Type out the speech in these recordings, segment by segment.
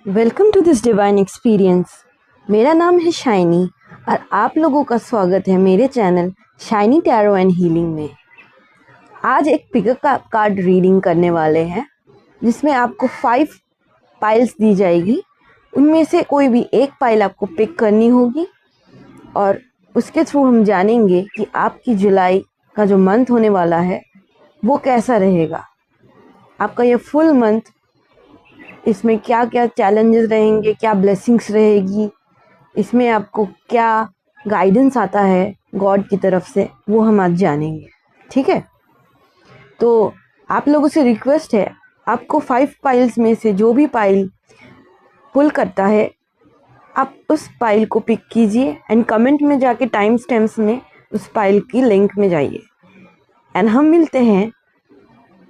Welcome to this divine experience. मेरा नाम है शाइनी और आप लोगों का स्वागत है मेरे channel shiny tarot and healing में। आज एक पिकअप कार्ड रीडिंग करने वाले हैं जिसमें आपको 5 पाइल्स दी जाएगी। उनमें से कोई भी एक पाइल आपको पिक करनी होगी और उसके थ्रू हम जानेंगे कि आपकी जुलाई का जो मंथ होने वाला है वो कैसा रहेगा। आपका ये फुल मंथ, इसमें क्या क्या चैलेंजेस रहेंगे, क्या ब्लेसिंग्स रहेगी, इसमें आपको क्या गाइडेंस आता है गॉड की तरफ से, वो हम आज जानेंगे। ठीक है, तो आप लोगों से रिक्वेस्ट है, आपको 5 पाइल्स में से जो भी पाइल पुल करता है आप उस पाइल को पिक कीजिए एंड कमेंट में जाके टाइम स्टैम्प्स में उस पाइल की लिंक में जाइए एंड हम मिलते हैं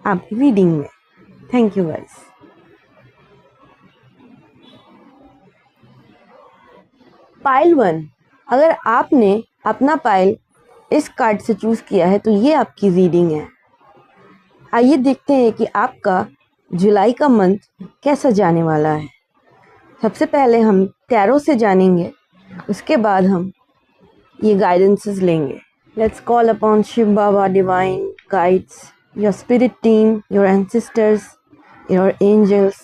आपकी रीडिंग में। Thank you guys. पाइल 1, अगर आपने अपना पाइल इस कार्ड से चूज़ किया है तो ये आपकी रीडिंग है। आइए देखते हैं कि आपका जुलाई का मंथ कैसा जाने वाला है। सबसे पहले हम टैरो से जानेंगे, उसके बाद हम ये गाइडेंसेस लेंगे। Let's call upon Shiv Baba divine guides, your spirit team, your ancestors, your angels,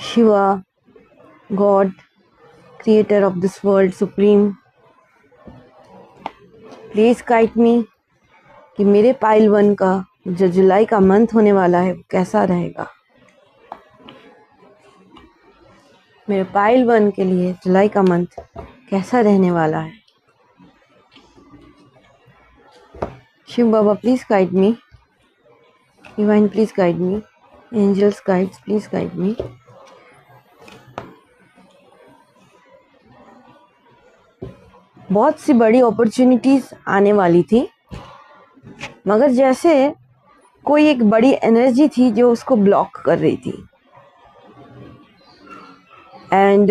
Shiva, God, creator of this world, supreme, please guide me कि मेरे पाइल 1 का जो जुलाई का मंथ होने वाला है वो कैसा रहेगा। मेरे पाइल 1 के लिए जुलाई का मंथ कैसा रहने वाला है। Shiv Baba please guide me, divine please guide me, angels guides please guide me. बहुत सी बड़ी अपॉर्चुनिटीज आने वाली थी, मगर जैसे कोई एक बड़ी एनर्जी थी जो उसको ब्लॉक कर रही थी एंड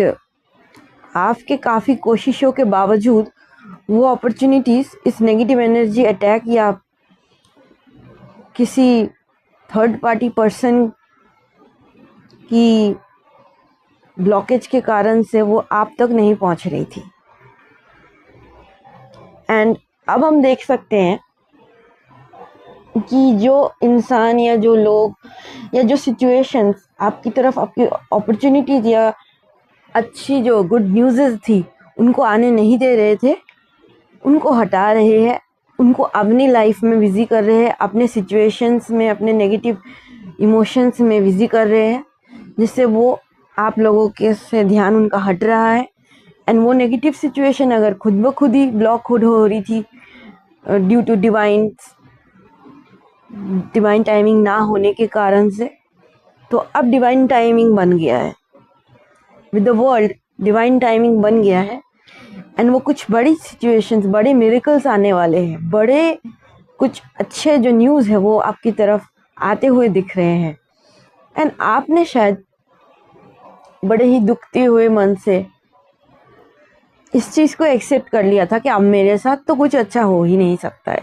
आपके काफ़ी कोशिशों के बावजूद वो अपॉर्चुनिटीज़, इस नेगेटिव एनर्जी अटैक या किसी थर्ड पार्टी पर्सन की ब्लॉकेज के कारण से वो आप तक नहीं पहुंच रही थी। एंड अब हम देख सकते हैं कि जो इंसान या जो लोग या जो सिचुएशंस आपकी तरफ आपकी अपॉर्चुनिटीज या अच्छी जो गुड न्यूज़ थी उनको आने नहीं दे रहे थे, उनको हटा रहे हैं, उनको अपनी लाइफ में बिजी कर रहे हैं, अपने सिचुएशंस में, अपने नेगेटिव इमोशंस में बिजी कर रहे हैं, जिससे वो आप लोगों के से ध्यान उनका हट रहा है। एंड वो नेगेटिव सिचुएशन अगर खुद ब खुद ही ब्लॉक हो रही थी ड्यू टू डिवाइन टाइमिंग ना होने के कारण से, तो अब डिवाइन टाइमिंग बन गया है। With the world divine timing बन गया है एंड वो कुछ बड़ी सिचुएशंस, बड़े मिरेकल्स आने वाले हैं, बड़े कुछ अच्छे जो न्यूज़ है वो आपकी तरफ आते हुए दिख रहे हैं। एंड आपने शायद बड़े ही दुखते हुए मन से इस चीज़ को एक्सेप्ट कर लिया था कि अब मेरे साथ तो कुछ अच्छा हो ही नहीं सकता है।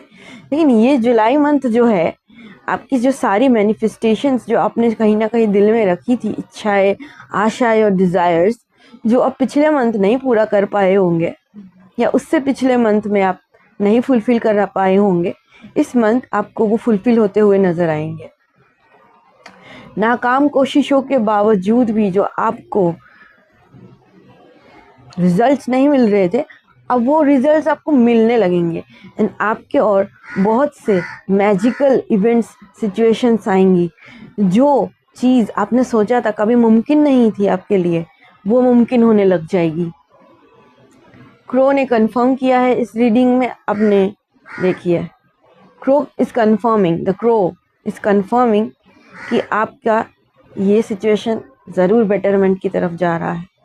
लेकिन ये जुलाई मंथ जो है, आपकी जो सारी मैनिफेस्टेशंस जो आपने कहीं ना कहीं दिल में रखी थी, इच्छाएं, आशाएं और डिज़ायर्स, जो आप पिछले मंथ नहीं पूरा कर पाए होंगे या उससे पिछले मंथ में आप नहीं फुलफ़िल कर पाए होंगे, इस मंथ आपको वो फुलफ़िल होते हुए नज़र आएंगे। नाकाम कोशिशों के बावजूद भी जो आपको रिजल्ट्स नहीं मिल रहे थे, अब वो रिजल्ट्स आपको मिलने लगेंगे एंड आपके और बहुत से मैजिकल इवेंट्स, सिचुएशंस आएंगी। जो चीज़ आपने सोचा था कभी मुमकिन नहीं थी आपके लिए, वो मुमकिन होने लग जाएगी। क्रो ने कंफर्म किया है इस रीडिंग में, अपने देखिए, crow is confirming, the crow is confirming कि आपका ये सिचुएशन ज़रूर बेटरमेंट की तरफ जा रहा है।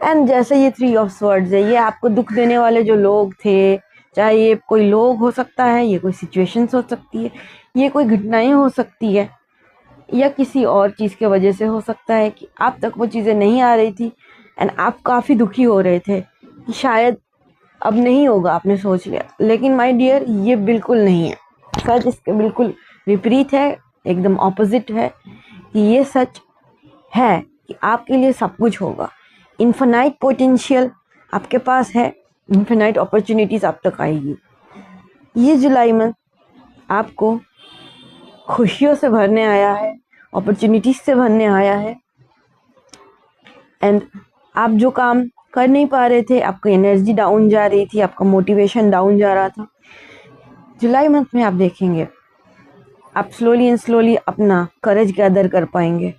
एंड जैसे ये 3 ऑफ स्वर्ड्स है, ये आपको दुख देने वाले जो लोग थे, चाहे ये कोई लोग हो सकता है, ये कोई सिचुएशंस हो सकती है, ये कोई घटनाएं हो सकती है, या किसी और चीज़ के वजह से हो सकता है कि आप तक वो चीज़ें नहीं आ रही थी एंड आप काफ़ी दुखी हो रहे थे कि शायद अब नहीं होगा, आपने सोच लिया। लेकिन माय डियर, ये बिल्कुल नहीं है सच, इसके बिल्कुल विपरीत है, एकदम ऑपोजिट है कि ये सच है कि आपके लिए सब कुछ होगा। इन्फिनाइट पोटेंशियल आपके पास है, इन्फिनाइट अपॉर्चुनिटीज़ आप तक आएगी। ये जुलाई मंथ आपको खुशियों से भरने आया है, अपॉर्चुनिटीज़ से भरने आया है। एंड आप जो काम कर नहीं पा रहे थे, आपकी एनर्जी डाउन जा रही थी, आपका मोटिवेशन डाउन जा रहा था, जुलाई मंथ में आप देखेंगे आप स्लोली एंड स्लोली अपना करेज गैदर कर पाएंगे,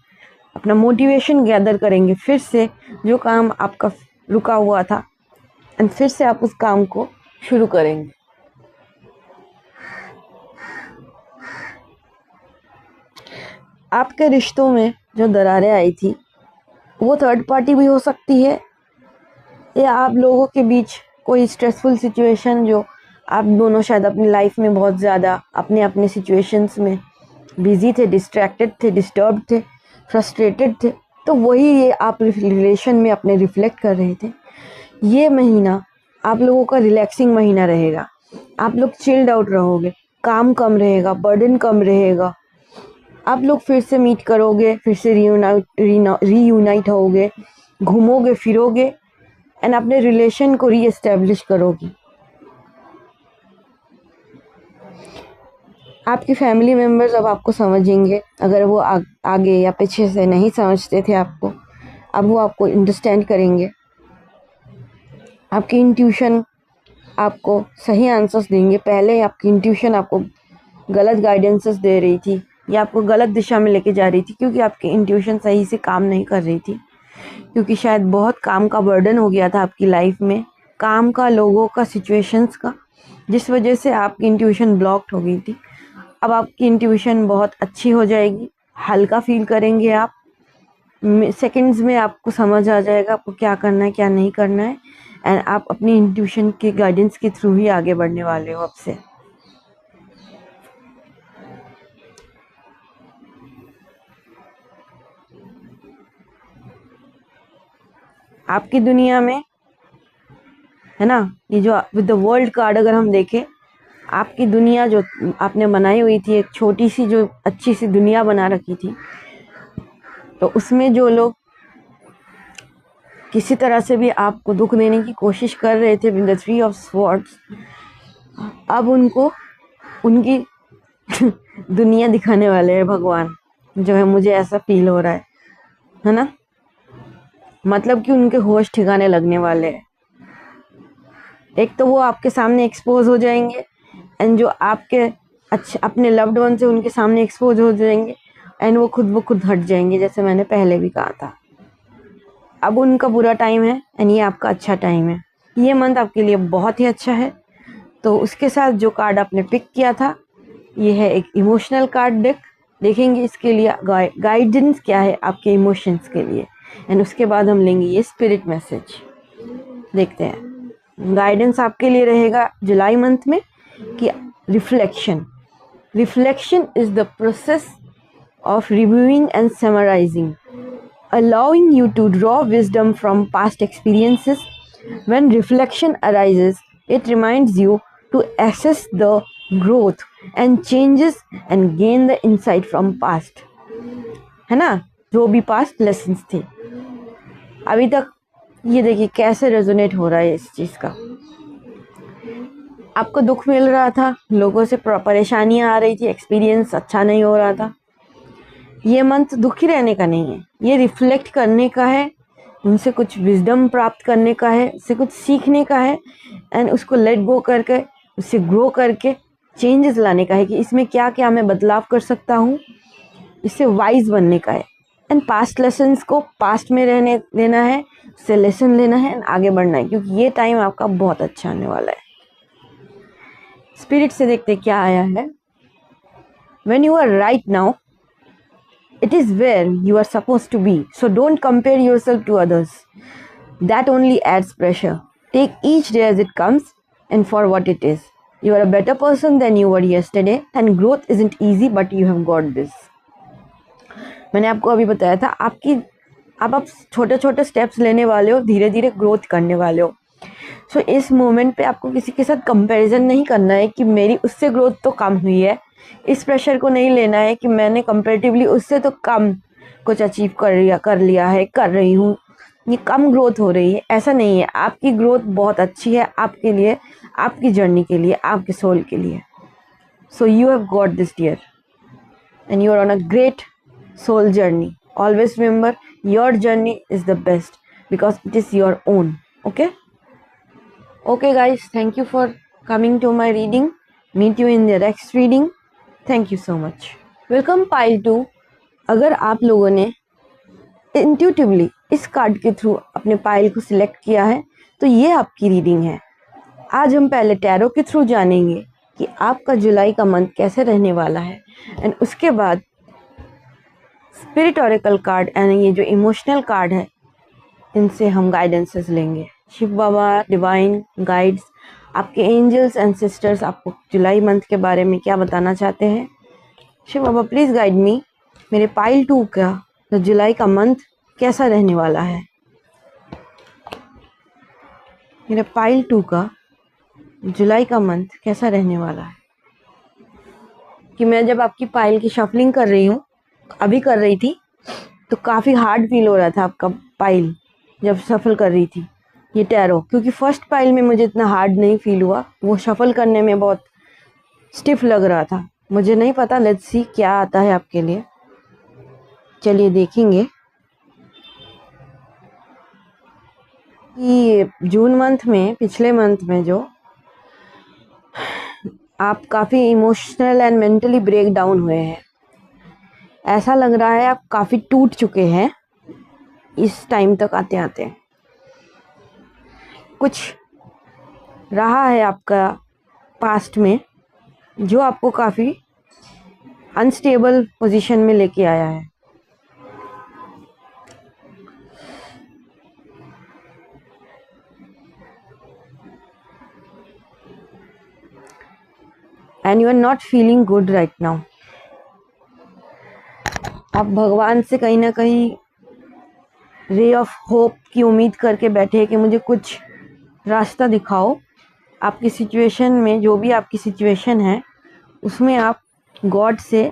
अपना मोटिवेशन गैदर करेंगे, फिर से जो काम आपका रुका हुआ था एंड फिर से आप उस काम को शुरू करेंगे। आपके रिश्तों में जो दरारें आई थी वो थर्ड पार्टी भी हो सकती है, या आप लोगों के बीच कोई स्ट्रेसफुल सिचुएशन जो आप दोनों शायद अपनी लाइफ में बहुत ज़्यादा अपने अपने सिचुएशंस में बिजी थे, डिस्ट्रैक्टेड थे, डिस्टर्ब थे, फ्रस्ट्रेटेड थे, तो वही ये आप रिलेशन में अपने रिफ्लेक्ट कर रहे थे। ये महीना आप लोगों का रिलैक्सिंग महीना रहेगा, आप लोग चिल्ड आउट रहोगे, काम कम रहेगा, बर्डन कम रहेगा, आप लोग फिर से मीट करोगे, फिर से रीयूनाइट होगे, घूमोगे फिरोगे एंड अपने रिलेशन को रीएस्टेब्लिश करोगी। आपकी फैमिली मेम्बर्स अब आपको समझेंगे, अगर वो आगे या पीछे से नहीं समझते थे आपको, अब वो आपको अंडरस्टैंड करेंगे। आपकी इंट्यूशन आपको सही आंसर्स देंगे। पहले आपकी इंट्यूशन आपको गलत गाइडेंसेस दे रही थी या आपको गलत दिशा में लेके जा रही थी, क्योंकि आपकी इंट्यूशन सही से काम नहीं कर रही थी, क्योंकि शायद बहुत काम का बर्डन हो गया था आपकी लाइफ में, काम का, लोगों का, सिचुएशंस का, जिस वजह से आपकी इंट्यूशन ब्लॉक्ड हो गई थी। अब आपकी इंट्यूशन बहुत अच्छी हो जाएगी, हल्का फील करेंगे आप, सेकंड्स में आपको समझ आ जाएगा आपको क्या करना है, क्या नहीं करना है, एंड आप अपनी इंट्यूशन के गाइडेंस के थ्रू ही आगे बढ़ने वाले हो अब से। आपकी दुनिया में है ना, ये जो विद द वर्ल्ड कार्ड अगर हम देखें, आपकी दुनिया जो आपने बनाई हुई थी, एक छोटी सी जो अच्छी सी दुनिया बना रखी थी, तो उसमें जो लोग किसी तरह से भी आपको दुख देने की कोशिश कर रहे थे with the three of swords, अब उनको उनकी दुनिया दिखाने वाले हैं भगवान, जो है मुझे ऐसा फील हो रहा है ना। मतलब कि उनके होश ठिकाने लगने वाले हैं। एक तो वो आपके सामने एक्सपोज हो जाएंगे, एंड जो आपके अच्छे अपने लव्ड वन से उनके सामने एक्सपोज हो जाएंगे, एंड वो खुद हट जाएंगे, जैसे मैंने पहले भी कहा था। अब उनका बुरा टाइम है एंड ये आपका अच्छा टाइम है। ये मंथ आपके लिए बहुत ही अच्छा है। तो उसके साथ जो कार्ड आपने पिक किया था, ये है एक इमोशनल कार्ड डेक। देखेंगे इसके लिए गाइडेंस क्या है आपके इमोशंस के लिए, एंड उसके बाद हम लेंगे ये स्पिरिट मैसेज। देखते हैं गाइडेंस आपके लिए रहेगा जुलाई मंथ में कि reflection is the process of reviewing and summarizing, allowing you to draw wisdom from past experiences. When reflection arises, it reminds you to assess the growth and changes and gain the insight from past, है ना, जो भी past lessons थे। अभी तक ये देखिए कैसे रेजोनेट हो रहा है इस चीज़ का। आपको दुख मिल रहा था, लोगों से परेशानियां आ रही थी, एक्सपीरियंस अच्छा नहीं हो रहा था। ये मंथ दुखी रहने का नहीं है, ये रिफ्लेक्ट करने का है, उनसे कुछ विजडम प्राप्त करने का है, उससे कुछ सीखने का है, एंड उसको लेट गो करके उससे ग्रो करके चेंजेस लाने का है कि इसमें क्या क्या मैं बदलाव कर सकता हूँ, इससे वाइज बनने का है। एंड पास्ट लेसन्स को पास्ट में रहने देना है, उससे लेसन लेना है एंड आगे बढ़ना है, क्योंकि ये टाइम आपका बहुत अच्छा आने वाला है। स्पिरिट से देखते क्या आया है। When you are right now, it is where you are supposed to be, so don't compare yourself to others. That only adds pressure. Take each day as it comes and for what it is. You are a better person than you were yesterday, and growth isn't easy, but you have got this. मैंने आपको अभी बताया था अब आप छोटे छोटे steps लेने वाले हो, धीरे धीरे ग्रोथ करने वाले हो। सो इस मोमेंट पे आपको किसी के साथ कंपैरिजन नहीं करना है कि मेरी उससे ग्रोथ तो कम हुई है। इस प्रेशर को नहीं लेना है कि मैंने कंपैरेटिवली उससे तो कम कुछ अचीव कर लिया है, कर रही हूँ, ये कम ग्रोथ हो रही है, ऐसा नहीं है। आपकी ग्रोथ बहुत अच्छी है आपके लिए, आपकी जर्नी के लिए, आपके सोल के लिए। So you have got this dear and you are on a great soul journey. Always remember, your journey is the best because it is your own. Okay guys, thank you for coming to my reading. Meet you in the next reading. Thank you so much. Welcome pile 2. अगर आप लोगों ने intuitively इस card के through अपने pile को select किया है तो ये आपकी रीडिंग है। आज हम पहले टैरो के थ्रू जानेंगे कि आपका जुलाई का मंथ कैसे रहने वाला है, एंड उसके बाद स्पिरिट ऑरेकल कार्ड एंड ये जो इमोशनल कार्ड है इनसे हम गाइडेंसेस लेंगे। शिव बाबा, डिवाइन गाइड्स, आपके एंजल्स एंड सिस्टर्स आपको जुलाई मंथ के बारे में क्या बताना चाहते हैं? Shiv Baba please guide me, मेरे पाइल 2 का तो जुलाई का मंथ कैसा रहने वाला है? मेरे पाइल 2 का जुलाई का मंथ कैसा रहने वाला है? कि मैं जब आपकी पाइल की शफलिंग कर रही हूँ, अभी कर रही थी, तो काफ़ी हार्ड फील हो रहा था आपका पाइल जब शफल कर रही थी ये टैरो, क्योंकि फर्स्ट पाइल में मुझे इतना हार्ड नहीं फील हुआ, वो शफल करने में बहुत स्टिफ लग रहा था। मुझे नहीं पता, लेट्स सी क्या आता है आपके लिए। चलिए देखेंगे कि जून मंथ में, पिछले मंथ में जो आप काफ़ी emotional and mentally break down हुए हैं, ऐसा लग रहा है आप काफ़ी टूट चुके हैं इस टाइम तक आते आते। कुछ रहा है आपका पास्ट में जो आपको काफ़ी अनस्टेबल पोजीशन में लेके आया है। And you are not feeling good right now. आप भगवान से कहीं ना कहीं रे ऑफ होप की उम्मीद करके बैठे हैं कि मुझे कुछ रास्ता दिखाओ आपकी सिचुएशन में। जो भी आपकी सिचुएशन है उसमें आप गॉड से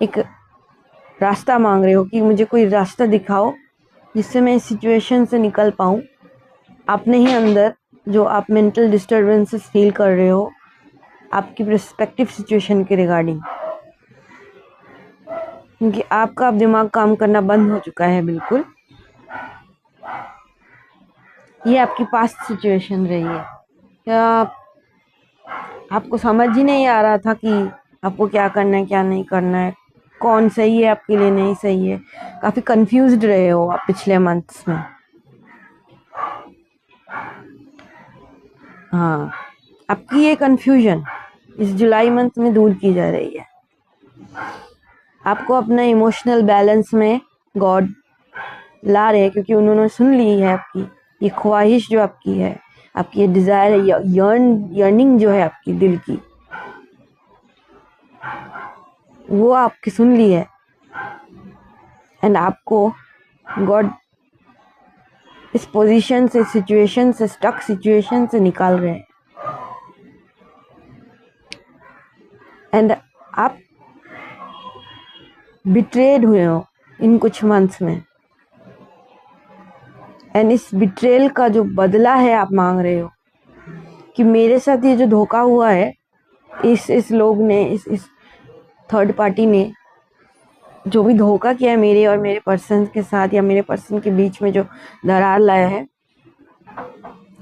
एक रास्ता मांग रहे हो कि मुझे कोई रास्ता दिखाओ जिससे मैं इस सिचुएशन से निकल पाऊँ। अपने ही अंदर जो आप मेंटल डिस्टर्बेंसेस फील कर रहे हो आपकी पर्सपेक्टिव सिचुएशन के रिगार्डिंग, क्योंकि आपका अब दिमाग काम करना बंद हो चुका है बिल्कुल। ये आपकी पास्ट सिचुएशन रही है। क्या आपको समझ ही नहीं आ रहा था कि आपको क्या करना है, क्या नहीं करना है, कौन सही है आपके लिए, नहीं सही है? काफ़ी कंफ्यूज्ड रहे हो आप पिछले मंथ्स में। हाँ, आपकी ये कंफ्यूजन इस जुलाई मंथ में दूर की जा रही है। आपको अपना इमोशनल बैलेंस में गॉड ला रहे हैं, क्योंकि उन्होंने सुन ली है आपकी ये ख्वाहिश जो आपकी है, आपकी ये डिज़ायर, यर्निंग जो है आपकी दिल की, वो आपकी सुन ली है। एंड आपको गॉड इस पोजीशन से, सिचुएशन से, स्टक सिचुएशन से निकाल रहे हैं। एंड आप बिट्रेड हुए हो इन कुछ मंथ्स में, एंड इस बिट्रेल का जो बदला है आप मांग रहे हो कि मेरे साथ ये जो धोखा हुआ है, इस लोग ने, इस थर्ड पार्टी ने जो भी धोखा किया है मेरे और मेरे पर्सन के साथ, या मेरे पर्सन के बीच में जो दरार लाया है,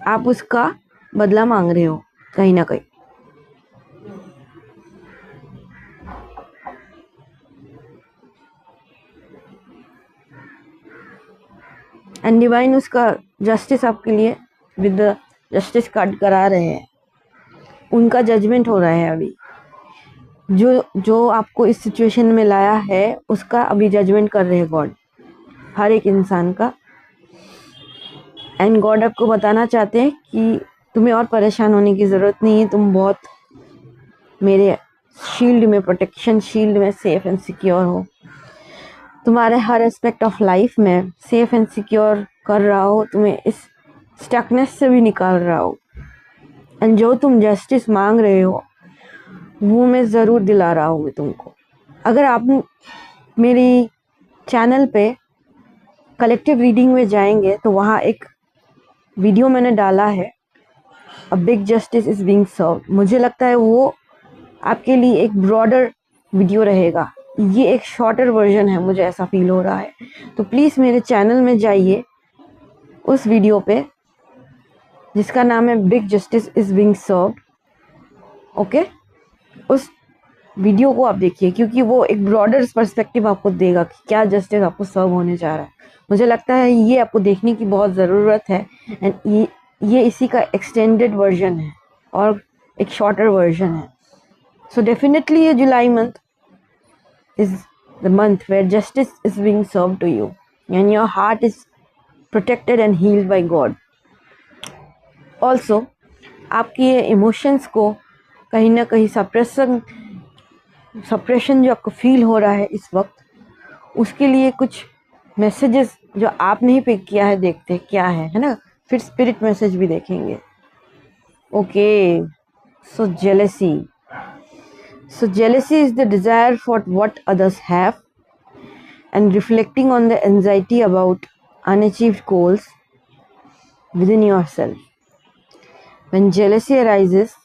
आप उसका बदला मांग रहे हो कहीं ना कहीं। एंड डिवाइन उसका जस्टिस आपके लिए विद द जस्टिस कार्ड करा रहे हैं। उनका जजमेंट हो रहा है अभी। जो आपको इस सिचुएशन में लाया है उसका अभी जजमेंट कर रहे हैं गॉड, हर एक इंसान का। एंड गॉड आपको बताना चाहते हैं कि तुम्हें और परेशान होने की ज़रूरत नहीं है। तुम बहुत मेरे शील्ड में, प्रोटेक्शन शील्ड में सेफ एंड सिक्योर हो। तुम्हारे हर एस्पेक्ट ऑफ लाइफ में सेफ एंड सिक्योर कर रहा हो, तुम्हें इस स्टकनेस से भी निकाल रहा हो। एंड जो तुम जस्टिस मांग रहे हो वो मैं ज़रूर दिला रहा हूँ तुमको। अगर आप मेरी चैनल पे कलेक्टिव रीडिंग में जाएंगे तो वहाँ एक वीडियो मैंने डाला है, a big justice is being served. मुझे लगता है वो आपके लिए एक ब्रॉडर वीडियो रहेगा, ये एक शॉर्टर वर्जन है, मुझे ऐसा फील हो रहा है। तो प्लीज़ मेरे चैनल में जाइए, उस वीडियो पे जिसका नाम है big justice is being served, okay, उस वीडियो को आप देखिए, क्योंकि वो एक ब्रॉडर पर्सपेक्टिव आपको देगा कि क्या जस्टिस आपको सर्व होने जा रहा है। मुझे लगता है ये आपको देखने की बहुत ज़रूरत है, एंड ये इसी का एक्सटेंडेड वर्जन है और एक शॉर्टर वर्जन है। सो डेफिनेटली ये July month is the month where justice is being served to you and your heart is protected and healed by God. Also आपकी ये इमोशंस को कहीं ना कहीं सप्रेशन जो आपको फील हो रहा है इस वक्त, उसके लिए कुछ मैसेजेस जो आपने ही पिक किया है, देखते हैं क्या है ना। फिर स्पिरिट मैसेज भी देखेंगे। Okay, so jealousy is the desire for what others have and reflecting on the anxiety about unachieved goals within yourself. When jealousy arises,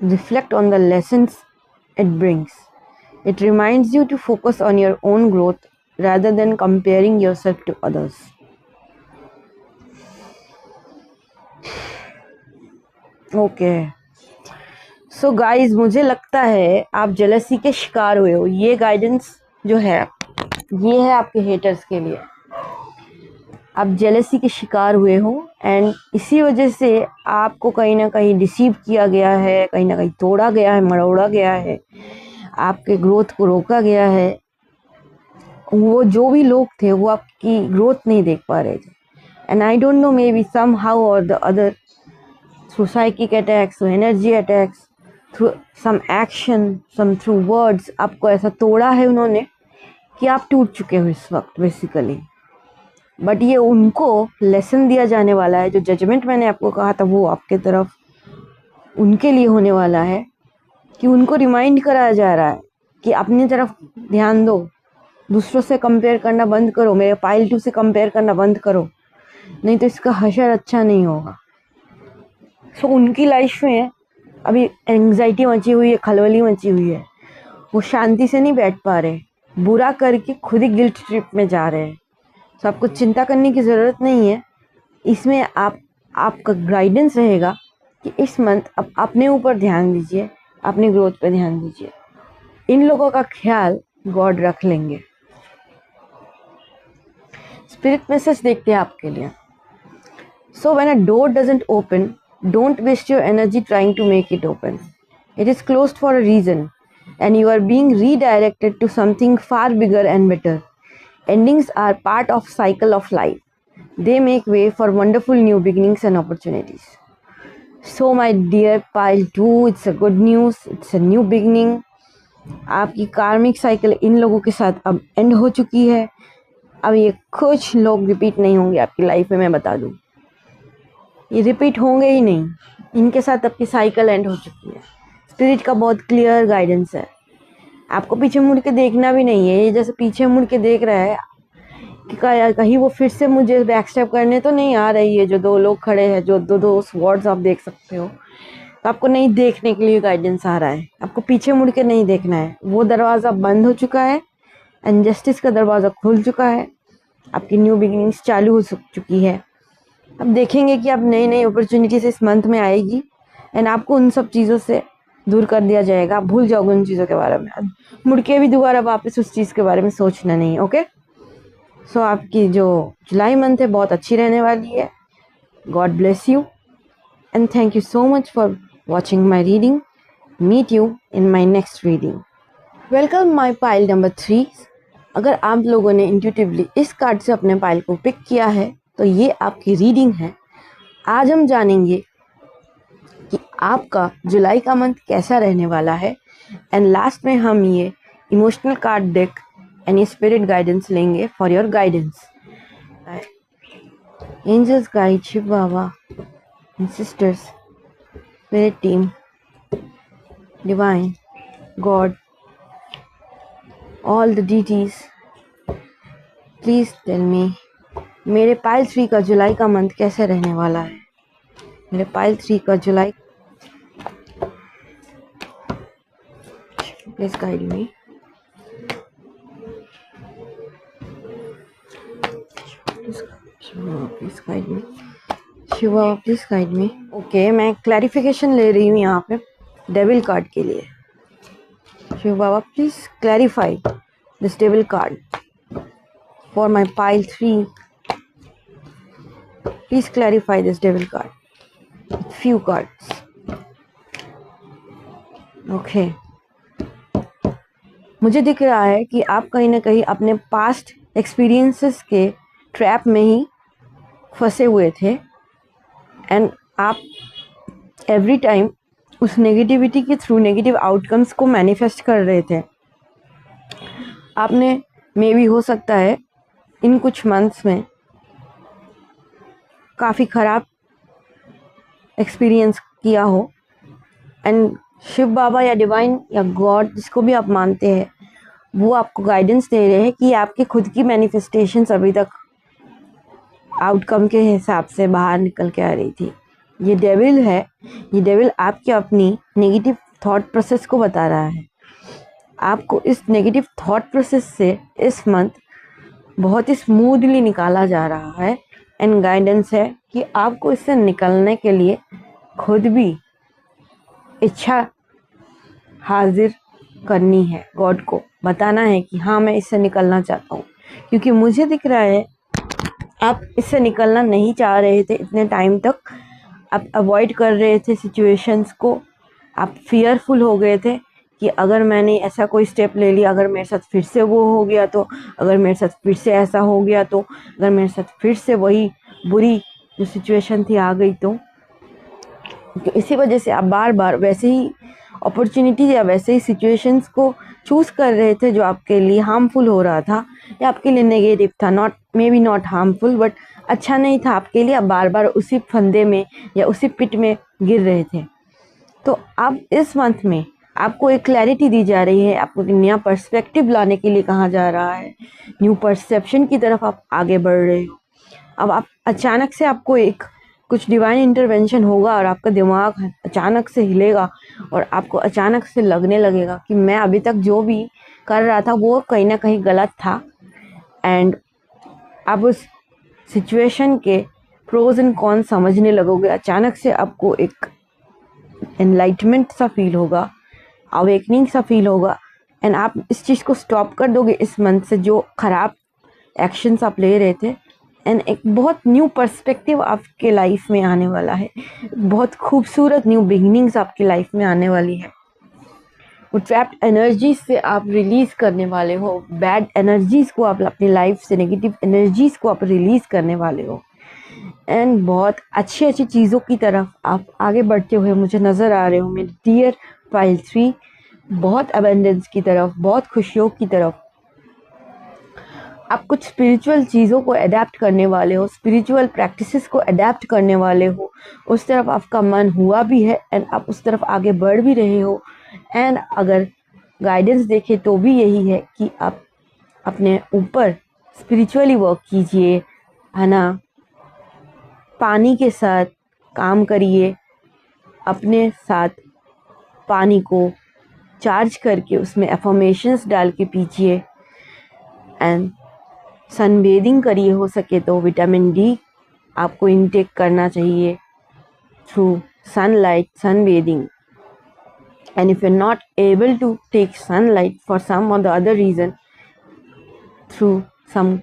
reflect on the lessons it brings. It reminds you to focus on your own growth rather than comparing yourself to others. Okay, so guys, मुझे लगता है आप jealousy के शिकार हुए हो। ये guidance जो है ये है आपके हेटर्स के लिए। आप जेलसी के शिकार हुए हो एंड इसी वजह से आपको कहीं ना कहीं डिसीव किया गया है, कहीं ना कहीं तोड़ा गया है, मरोड़ा गया है, आपके ग्रोथ को रोका गया है। वो जो भी लोग थे वो आपकी ग्रोथ नहीं देख पा रहे थे, and I don't know, maybe somehow और the other, through psychic attacks, through energy attacks, through some action, some through words, आपको ऐसा तोड़ा है उन्होंने कि आप टूट चुके हो इस वक्त बेसिकली। बट ये उनको लेसन दिया जाने वाला है। जो जजमेंट मैंने आपको कहा था वो आपके तरफ उनके लिए होने वाला है, कि उनको रिमाइंड कराया जा रहा है कि अपनी तरफ ध्यान दो, दूसरों से कंपेयर करना बंद करो, मेरे पाइल 2 से कंपेयर करना बंद करो, नहीं तो इसका हशर अच्छा नहीं होगा। सो उनकी लाइफ में अभी एंग्जाइटी मची हुई है, खलबली मची हुई है, वो शांति से नहीं बैठ पा रहे, बुरा करके खुद ही गिल्ट ट्रिप में जा रहे हैं। तो आपको चिंता करने की ज़रूरत नहीं है। इसमें आपका गाइडेंस रहेगा कि इस मंथ आप अपने ऊपर ध्यान दीजिए, अपनी ग्रोथ पे ध्यान दीजिए। इन लोगों का ख्याल गॉड रख लेंगे। स्पिरिट मैसेज देखते हैं आपके लिए। So when a door doesn't open, don't waste your energy trying to make it open. It is closed for a reason and you are being redirected to something far bigger and better. Endings are part of cycle of life. They make way for wonderful new beginnings and opportunities. So my dear pile 2, it's a good news. It's a new beginning. आपकी कार्मिक cycle in लोगों के साथ अब and हो चुकी है। अब ये कुछ लोग रिपीट नहीं होंगे आपकी लाइफ में, मैं बता दूं, ये रिपीट होंगे ही नहीं। इनके साथ आपकी साइकिल एंड हो चुकी है। स्पिरिट का बहुत क्लियर गाइडेंस है, आपको पीछे मुड़ के देखना भी नहीं है। ये जैसे पीछे मुड़ के देख रहा है कि कहीं वो फिर से मुझे बैक स्टेप करने तो नहीं आ रही है। जो 2 लोग खड़े हैं, जो दो स्वॉर्ड्स आप देख सकते हो, तो आपको नहीं देखने के लिए गाइडेंस आ रहा है। आपको पीछे मुड़ के नहीं देखना है। वो दरवाज़ा बंद हो चुका है एंड जस्टिस का दरवाज़ा खुल चुका है। आपकी न्यू बिगिनिंग्स चालू हो चुकी है। अब देखेंगे कि आप नई नई अपॉर्चुनिटीज इस मंथ में आएगी एंड आपको उन सब चीज़ों से दूर कर दिया जाएगा। आप भूल जाओगे उन चीज़ों के बारे में, मुड़ के भी दोबारा वापस उस चीज़ के बारे में सोचना नहीं। ओके, सो आपकी जो जुलाई मंथ है बहुत अच्छी रहने वाली है। God bless you and thank you so much for watching my reading. Meet you in my next reading. Welcome my pile number 3। अगर आप लोगों ने इंट्यूटिवली इस कार्ड से अपने पाइल को पिक किया है तो ये आपकी रीडिंग है। आज हम जानेंगे कि आपका जुलाई का मंथ कैसा रहने वाला है एंड लास्ट में हम ये इमोशनल कार्ड डेक एंड ये स्पिरिट गाइडेंस लेंगे for your guidance. Angels guide, Shiv Baba and sisters, spirit team, divine, God, all the deities, please tell me मेरे पाइल 3 का जुलाई का मंथ कैसे रहने वाला है। मेरे पाइल 3 का जुलाई, please guide me. Please guide me Shiva, please guide me. Okay, मैं क्लैरिफिकेशन ले रही हूँ यहाँ पे डेविल कार्ड के लिए। Shiv Baba, please clarify this devil card for my pile 3। Please clarify this devil card, few cards. Okay, मुझे दिख रहा है कि आप कहीं ना कहीं अपने पास्ट एक्सपीरियंसेस के ट्रैप में ही फंसे हुए थे एंड आप एवरी टाइम उस नेगेटिविटी के थ्रू नेगेटिव आउटकम्स को मैनिफेस्ट कर रहे थे। आपने मे भी हो सकता है इन कुछ मंथ्स में काफ़ी ख़राब एक्सपीरियंस किया हो एंड शिव बाबा या डिवाइन या गॉड जिसको भी आप मानते हैं वो आपको गाइडेंस दे रहे हैं कि आपके खुद की मैनिफेस्टेशंस अभी तक आउटकम के हिसाब से बाहर निकल के आ रही थी। ये डेविल है, ये डेविल आपके अपनी नेगेटिव थॉट प्रोसेस को बता रहा है। आपको इस नेगेटिव थॉट प्रोसेस से इस मंथ बहुत ही स्मूथली निकाला जा रहा है एंड गाइडेंस है कि आपको इससे निकलने के लिए खुद भी इच्छा हाजिर करनी है। गॉड को बताना है कि हाँ मैं इससे निकलना चाहता हूँ, क्योंकि मुझे दिख रहा है आप इससे निकलना नहीं चाह रहे थे इतने टाइम तक। आप अवॉइड कर रहे थे सिचुएशंस को, आप फियरफुल हो गए थे कि अगर मैंने ऐसा कोई स्टेप ले लिया, अगर मेरे साथ फिर से वो हो गया तो, अगर मेरे साथ फिर से ऐसा हो गया तो, अगर मेरे साथ फिर से वही बुरी जो सिचुएशन थी आ गई तो इसी वजह से आप बार बार वैसे ही अपॉर्चुनिटीज या वैसे ही सिचुएशंस को चूज़ कर रहे थे जो आपके लिए हार्मफुल हो रहा था या आपके लिए नेगेटिव था। Not may be not harmful but अच्छा नहीं था आपके लिए। आप बार बार उसी फंदे में या उसी पिट में गिर रहे थे। तो अब इस मंथ में आपको एक क्लैरिटी दी जा रही है, आपको एक नया पर्सपेक्टिव लाने के लिए कहा जा रहा है, न्यू परसेप्शन की तरफ आप आगे बढ़ रहे हो। अब आप अचानक से आपको एक कुछ डिवाइन इंटरवेंशन होगा और आपका दिमाग अचानक से हिलेगा और आपको अचानक से लगने लगेगा कि मैं अभी तक जो भी कर रहा था वो कहीं ना कहीं गलत था एंड आप उस सिचुएशन के प्रोज एंड कॉन समझने लगोगे। अचानक से आपको एक एनलाइटमेंट सा फील होगा, अवेकनिंग सा फील होगा एंड आप इस चीज़ को स्टॉप कर दोगे इस मंथ से जो ख़राब एक्शंस आप ले रहे थे एंड एक बहुत न्यू पर्सपेक्टिव आपके लाइफ में आने वाला है। बहुत खूबसूरत न्यू बिगिनिंग्स आपकी लाइफ में आने वाली है। वो ट्रैप्ड एनर्जीज से आप रिलीज़ करने वाले हो, बैड एनर्जीज़ को आप अपनी लाइफ से, नेगेटिव एनर्जीज़ को आप रिलीज़ करने वाले हो एंड बहुत अच्छी अच्छी चीज़ों की तरफ आप आगे बढ़ते हुए मुझे नज़र आ रहे हो मेरे डियर पाइल 3। बहुत अबेंडेंस की तरफ, बहुत खुशियों की तरफ। आप कुछ स्पिरिचुअल चीज़ों को अडेप्ट करने वाले हो, स्पिरिचुअल प्रैक्टिसेस को अडेप्ट करने वाले हो। उस तरफ आपका मन हुआ भी है एंड आप उस तरफ आगे बढ़ भी रहे हो एंड अगर गाइडेंस देखें तो भी यही है कि आप अपने ऊपर स्पिरिचुअली वर्क कीजिए, है ना। पानी के साथ काम करिए, अपने साथ पानी को चार्ज करके उसमें एफर्मेशंस डाल के पीजिए एंड सनबेदिंग करिए। हो सके तो विटामिन डी आपको इनटेक करना चाहिए through sunlight, sunbathing. And if you're not able to take sunlight for some or the other reason, through some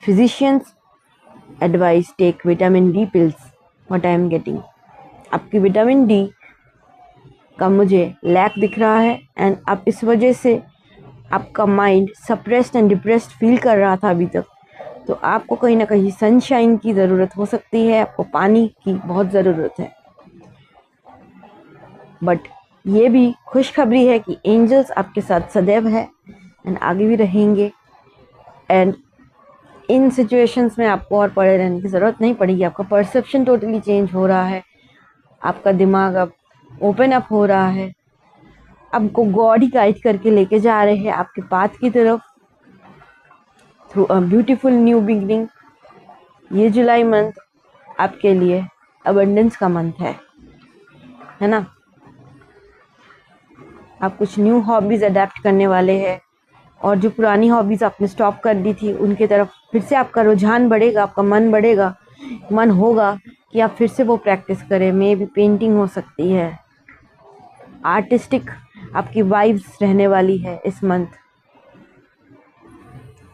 physicians advice, take vitamin D pills. What I am getting, आपकी vitamin D का मुझे lack दिख रहा है and आप इस वजह से आपका mind suppressed and depressed feel कर रहा था अभी तक। तो आपको कहीं ना कहीं सनशाइन की ज़रूरत हो सकती है, आपको पानी की बहुत ज़रूरत है। बट ये भी खुशखबरी है कि एंजल्स आपके साथ सदैव है एंड आगे भी रहेंगे एंड इन सिचुएशंस में आपको और पड़े रहने की ज़रूरत नहीं पड़ेगी। आपका परसेप्शन टोटली चेंज हो रहा है, आपका दिमाग अब ओपन अप हो रहा है, आपको गॉड ही गाइड करके लेके जा रहे हैं आपके पाथ की तरफ through a beautiful new beginning. ये जुलाई मंथ आपके लिए अबंडेंस का मंथ है ना। आप कुछ न्यू हॉबीज अडेप्ट करने वाले हैं और जो पुरानी हॉबीज आपने स्टॉप कर दी थी उनके तरफ फिर से आपका रुझान बढ़ेगा, आपका मन बढ़ेगा, मन होगा कि आप फिर से वो प्रैक्टिस करें। मे भी पेंटिंग हो सकती है, आर्टिस्टिक आपकी वाइब्स रहने वाली है इस मंथ।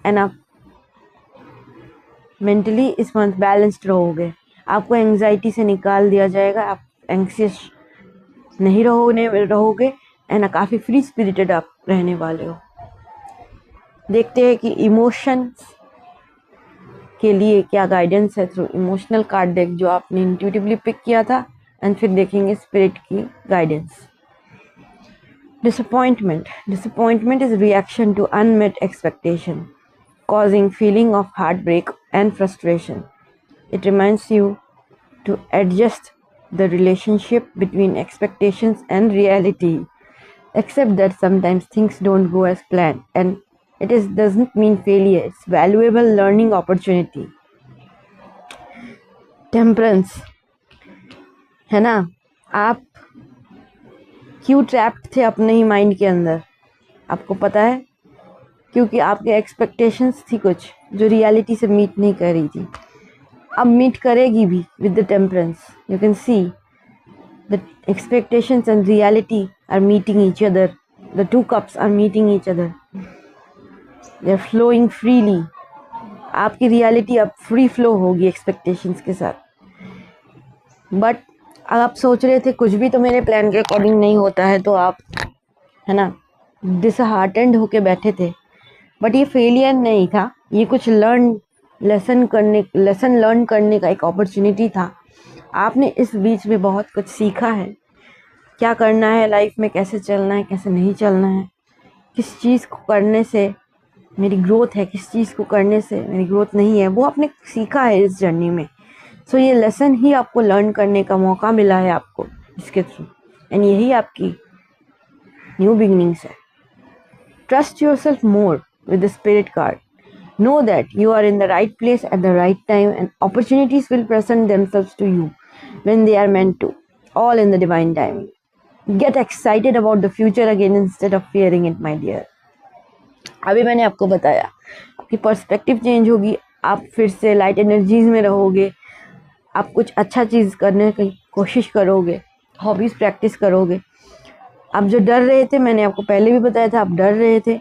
एंड आप मेंटली इस मंथ बैलेंस्ड रहोगे, आपको एंजाइटी से निकाल दिया जाएगा, आप एंक्सियस नहीं रहोगे एंड काफ़ी फ्री स्पिरिटेड आप रहने वाले हो। देखते हैं कि इमोशंस के लिए क्या गाइडेंस है थ्रू इमोशनल कार्ड डेक जो आपने इंट्यूटिवली पिक किया था, एंड फिर देखेंगे स्पिरिट की guidance. Disappointment is reaction to unmet expectation causing feeling of heartbreak and frustration. It reminds you to adjust the relationship between expectations and reality. Accept that sometimes things don't go as planned and doesn't mean failure. It's valuable learning opportunity. Temperance है ना। आप क्यों trapped थे अपने ही mind के अंदर, आपको पता है, क्योंकि आपके एक्सपेक्टेशंस थी कुछ जो रियलिटी से मीट नहीं कर रही थी। अब मीट करेगी भी with the temperance. You can see the expectations and reality are meeting each other, the two cups are meeting each other, they are flowing freely. आपकी रियलिटी अब फ्री फ्लो होगी एक्सपेक्टेशंस के साथ। बट आप सोच रहे थे कुछ भी तो मेरे प्लान के अकॉर्डिंग नहीं होता है, तो आप है ना डिसहार्टेंड होके बैठे थे। बट ये फेलियर नहीं था, ये कुछ लेसन लर्न करने का एक अपॉर्चुनिटी था। आपने इस बीच में बहुत कुछ सीखा है, क्या करना है लाइफ में, कैसे चलना है, कैसे नहीं चलना है, किस चीज़ को करने से मेरी ग्रोथ है, किस चीज़ को करने से मेरी ग्रोथ नहीं है, वो आपने सीखा है इस जर्नी में। सो ये लेसन ही आपको लर्न करने का मौका मिला है आपको इसके थ्रू, एंड यही आपकी न्यू बिगनिंग्स है। Trust yourself more with the spirit card. Know that you are in the right place at the right time and opportunities will present themselves to you when they are meant to, all in the divine timing. Get excited about the future again instead of fearing it, my dear. अभी मैंने आपको बताया आपकी perspective change होगी, आप फिर से light energies में रहोगे, आप कुछ अच्छा चीज़ करने की कोशिश करोगे, हॉबीज़ प्रैक्टिस करोगे। आप जो डर रहे थे, मैंने आपको पहले भी बताया था, आप डर रहे थे,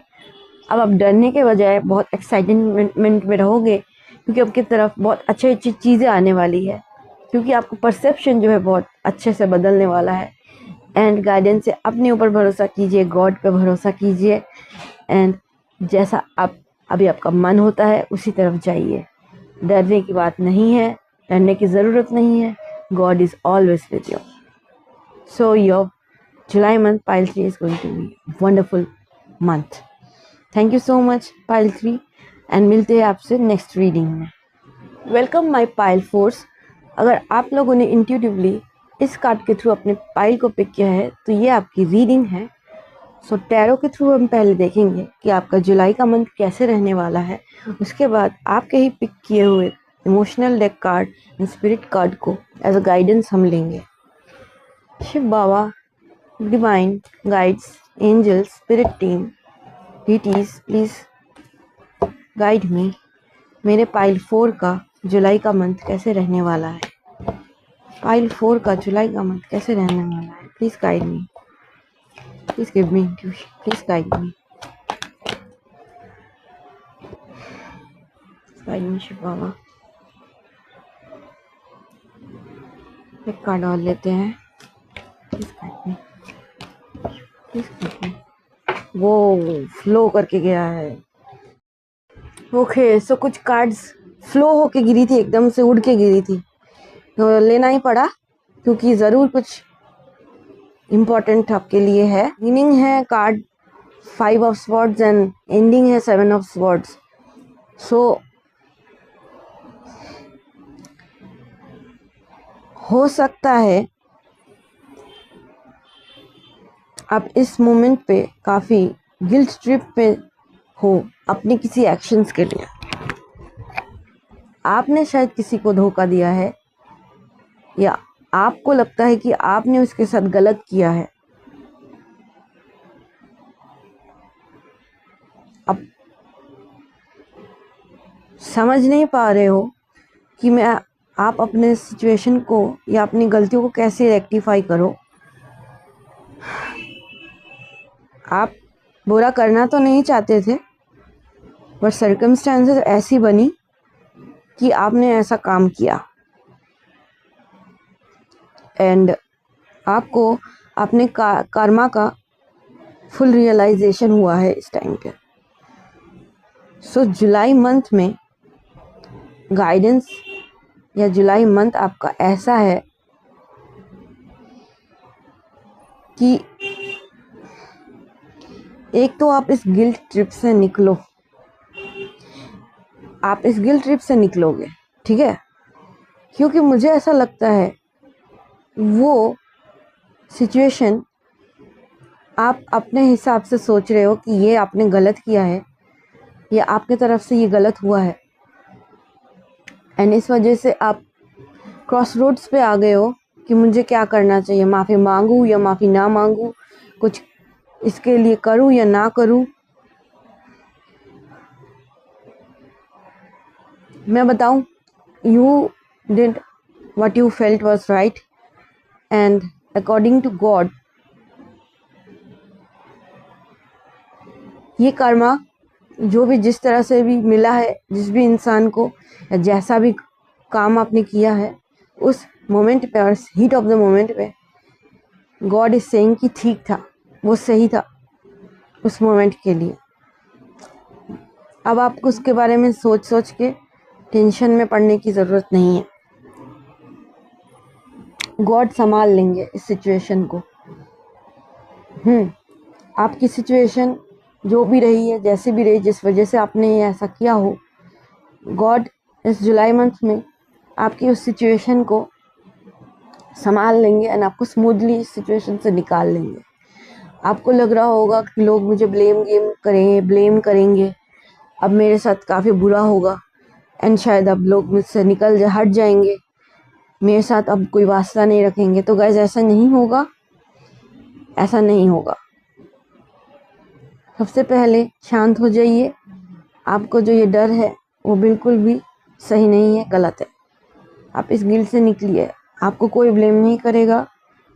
अब आप डरने के बजाय बहुत एक्साइटमेंट में रहोगे, क्योंकि आपकी तरफ बहुत अच्छी अच्छी चीज़ें आने वाली है, क्योंकि आपको परसेप्शन जो है बहुत अच्छे से बदलने वाला है। एंड गाइडेंस से अपने ऊपर भरोसा कीजिए, गॉड पे भरोसा कीजिए, एंड जैसा आप अभी आपका मन होता है उसी तरफ जाइए। डरने की बात नहीं है, डरने की ज़रूरत नहीं है, God is always with you. So your July month pile 3 is going to be wonderful month. Thank you so much pile 3, and मिलते हैं आपसे नेक्स्ट रीडिंग में। Welcome my pile 4। अगर आप लोगों ने इंट्यूटिवली इस कार्ड के थ्रू अपने पाइल को पिक किया है तो ये आपकी रीडिंग है। सो टैरो के थ्रू हम पहले देखेंगे कि आपका जुलाई का मंथ कैसे रहने वाला है, उसके बाद आपके ही पिक किए हुए emotional deck card and spirit card को एज अ गाइडेंस हम लेंगे। Shiv Baba, divine guides, angels, spirit team, deities, please guide me. मेरे पाइल 4 का जुलाई का मंथ कैसे रहने वाला है, पाइल 4 का जुलाई का मंथ कैसे रहने वाला है, please guide me, please give me intuition, please guide me, guide me Shiv Baba. एक कार्ड और लेते हैं, please guide me, please guide me. वो फ्लो करके गया है। ओके, सो कुछ कार्ड्स फ्लो होके गिरी थी, एकदम से उड़ के गिरी थी, तो लेना ही पड़ा, क्योंकि ज़रूर कुछ इम्पोर्टेंट आपके लिए है। मीनिंग है card 5 of swords and ending है 7 ऑफ स्वॉर्ड्स। सो हो सकता है आप इस मोमेंट पे काफ़ी गिल्ट ट्रिप पे हो अपने किसी एक्शंस के लिए। आपने शायद किसी को धोखा दिया है, या आपको लगता है कि आपने उसके साथ गलत किया है। अब समझ नहीं पा रहे हो कि आप अपने सिचुएशन को या अपनी गलतियों को कैसे रेक्टिफाई करो। आप बुरा करना तो नहीं चाहते थे, पर सर्कमस्टेंसेस ऐसी बनी कि आपने ऐसा काम किया, एंड आपको अपने कर्मा का फुल रियलाइजेशन हुआ है इस टाइम पे। सो जुलाई मंथ में गाइडेंस या जुलाई मंथ आपका ऐसा है कि एक तो आप इस गिल्ट ट्रिप से निकलो, आप इस गिल्ट ट्रिप से निकलोगे, ठीक है, क्योंकि मुझे ऐसा लगता है वो सिचुएशन आप अपने हिसाब से सोच रहे हो कि ये आपने गलत किया है या आपकी तरफ से ये गलत हुआ है, एंड इस वजह से आप क्रॉस रोड्स पे आ गए हो कि मुझे क्या करना चाहिए, माफ़ी मांगूं या माफ़ी ना मांगूं, कुछ इसके लिए करूं या ना करूं। मैं बताऊं, you did what you felt was right, and according to God ये कर्मा जो भी जिस तरह से भी मिला है, जिस भी इंसान को या जैसा भी काम आपने किया है, उस मोमेंट पे और हीट ऑफ द मोमेंट पे गॉड इज सेइंग कि ठीक था, वो सही था उस मोमेंट के लिए। अब आपको उसके बारे में सोच सोच के टेंशन में पड़ने की ज़रूरत नहीं है। गॉड संभाल लेंगे इस सिचुएशन को। आपकी सिचुएशन जो भी रही है, जैसी भी रही, जिस वजह से आपने ये ऐसा किया हो, गॉड इस जुलाई मंथ में आपकी उस सिचुएशन को संभाल लेंगे एंड आपको स्मूथली इस सिचुएशन से निकाल लेंगे। आपको लग रहा होगा कि लोग मुझे ब्लेम करेंगे, अब मेरे साथ काफ़ी बुरा होगा एंड शायद अब लोग मुझसे हट जाएंगे, मेरे साथ अब कोई वास्ता नहीं रखेंगे। तो गाइस ऐसा नहीं होगा, ऐसा नहीं होगा। सबसे पहले शांत हो जाइए। आपको जो ये डर है वो बिल्कुल भी सही नहीं है, गलत है। आप इस गिल्ट से निकलिए, आपको कोई ब्लेम नहीं करेगा,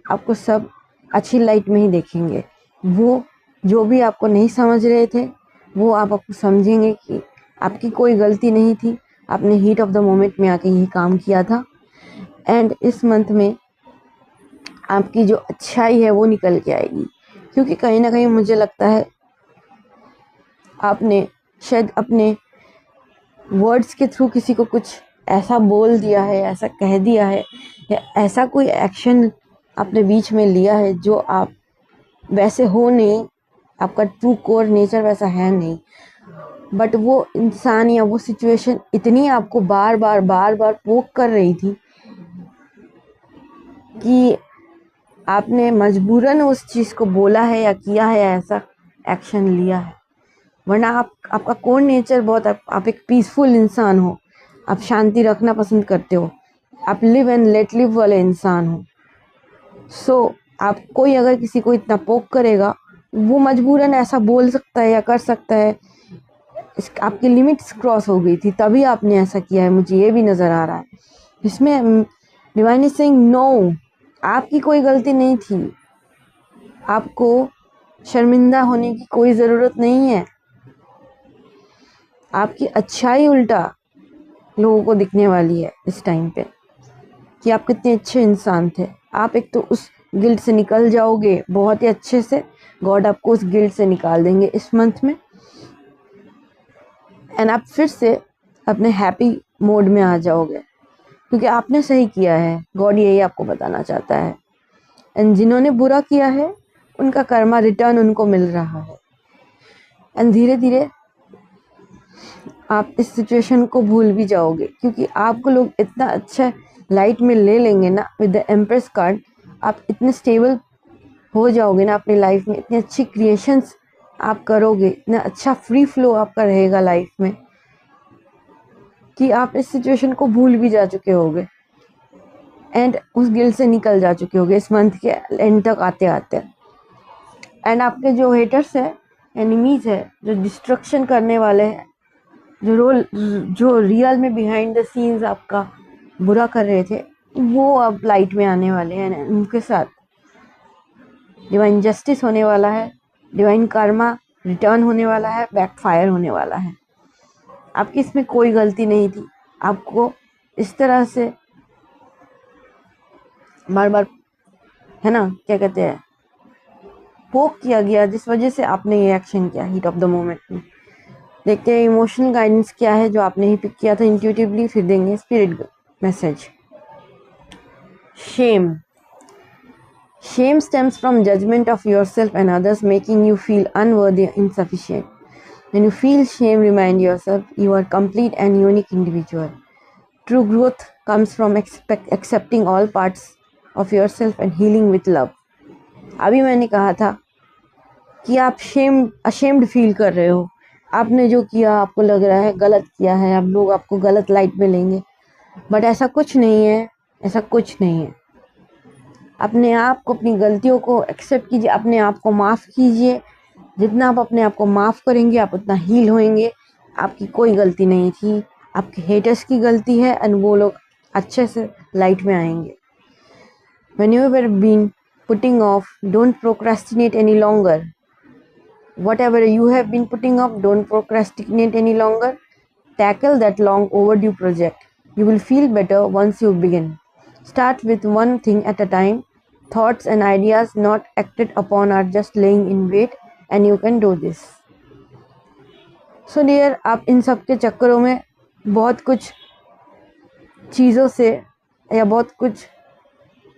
आपको सब अच्छी लाइट में ही देखेंगे। वो जो भी आपको नहीं समझ रहे थे वो आप आपको समझेंगे कि आपकी कोई गलती नहीं थी, आपने हीट ऑफ द मोमेंट में आके यही काम किया था। एंड इस मंथ में आपकी जो अच्छाई है वो निकल के आएगी, क्योंकि कहीं ना कहीं मुझे लगता है आपने शायद अपने वर्ड्स के थ्रू किसी को कुछ ऐसा बोल दिया है, ऐसा कह दिया है, या ऐसा कोई एक्शन अपने बीच में लिया है जो आप वैसे हो नहीं, आपका ट्रू कोर नेचर वैसा है नहीं, बट वो इंसान या वो सिचुएशन इतनी आपको बार बार पोक कर रही थी कि आपने मजबूरन उस चीज़ को बोला है या किया है, ऐसा एक्शन लिया है। वरना आपका कोर नेचर बहुत, आप एक पीसफुल इंसान हो, आप शांति रखना पसंद करते हो, आप लिव एंड लेट लिव वाले इंसान हो। सो आप कोई अगर किसी को इतना पोक करेगा, वो मजबूरन ऐसा बोल सकता है या कर सकता है। आपकी लिमिट्स क्रॉस हो गई थी, तभी आपने ऐसा किया है, मुझे ये भी नज़र आ रहा है। इसमें डिवाइन इज सेइंग नो, आपकी कोई गलती नहीं थी, आपको शर्मिंदा होने की कोई ज़रूरत नहीं है। आपकी अच्छाई उल्टा लोगों को दिखने वाली है इस टाइम पे कि आप कितने अच्छे इंसान थे। आप एक तो उस गिल्ट से निकल जाओगे बहुत ही अच्छे से, गॉड आपको उस गिल्ट से निकाल देंगे इस मंथ में, एंड आप फिर से अपने हैप्पी मोड में आ जाओगे, क्योंकि आपने सही किया है। गॉड यही आपको बताना चाहता है। एंड जिन्होंने बुरा किया है उनका कर्मा रिटर्न उनको मिल रहा है, एंड धीरे धीरे आप इस सिचुएशन को भूल भी जाओगे, क्योंकि आपको लोग इतना अच्छा लाइट में ले लेंगे ना विद द एम्प्रेस कार्ड। आप इतने स्टेबल हो जाओगे ना अपनी लाइफ में, इतनी अच्छी क्रिएशंस आप करोगे, इतना अच्छा फ्री फ्लो आपका रहेगा लाइफ में, कि आप इस सिचुएशन को भूल भी जा चुके होगे एंड उस गिल्ट से निकल जा चुके होगे इस मंथ के एंड तक आते आते। एंड आपके जो हेटर्स है, एनिमीज है, जो डिस्ट्रक्शन करने वाले हैं, जो रियल में बिहाइंड द सीन्स आपका बुरा कर रहे थे, वो अब लाइट में आने वाले हैं। उनके साथ डिवाइन जस्टिस होने वाला है, डिवाइन कर्मा रिटर्न होने वाला है, बैकफायर होने वाला है। आपकी इसमें कोई गलती नहीं थी। आपको इस तरह से बार बार, है ना, क्या कहते हैं, पोक किया गया, जिस वजह से आपने ये एक्शन किया हीट ऑफ द मोमेंट में। देखते हैं इमोशनल गाइडेंस क्या है जो आपने ही पिक किया था इंट्यूटिवली, फिर देंगे spirit message. Shame stems from judgment of yourself and others, making you feel unworthy and insufficient. When you feel shame, remind yourself you are complete and unique individual. True growth comes from accepting all parts of yourself and healing with love. अभी मैंने कहा था कि आप ashamed feel कर रहे हो, आपने जो किया आपको लग रहा है गलत किया है, अब लोग आपको गलत लाइट में लेंगे, बट ऐसा कुछ नहीं है, ऐसा कुछ नहीं है। अपने आप को, अपनी गलतियों को एक्सेप्ट कीजिए, अपने आप को माफ़ कीजिए। जितना आप अपने आप को माफ़ करेंगे आप उतना हील होएंगे। आपकी कोई गलती नहीं थी, आपके हेटर्स की गलती है एंड वो लोग अच्छे से लाइट में आएंगे। When you have been putting off, don't procrastinate any longer. Whatever you have been putting off, don't procrastinate any longer. Tackle that long overdue project. You will feel better once you begin. Start with one thing at a time. Thoughts and ideas not acted upon are just laying in wait, and you can do this. So dear, आप इन सब के चक्करों में बहुत कुछ चीज़ों से या बहुत कुछ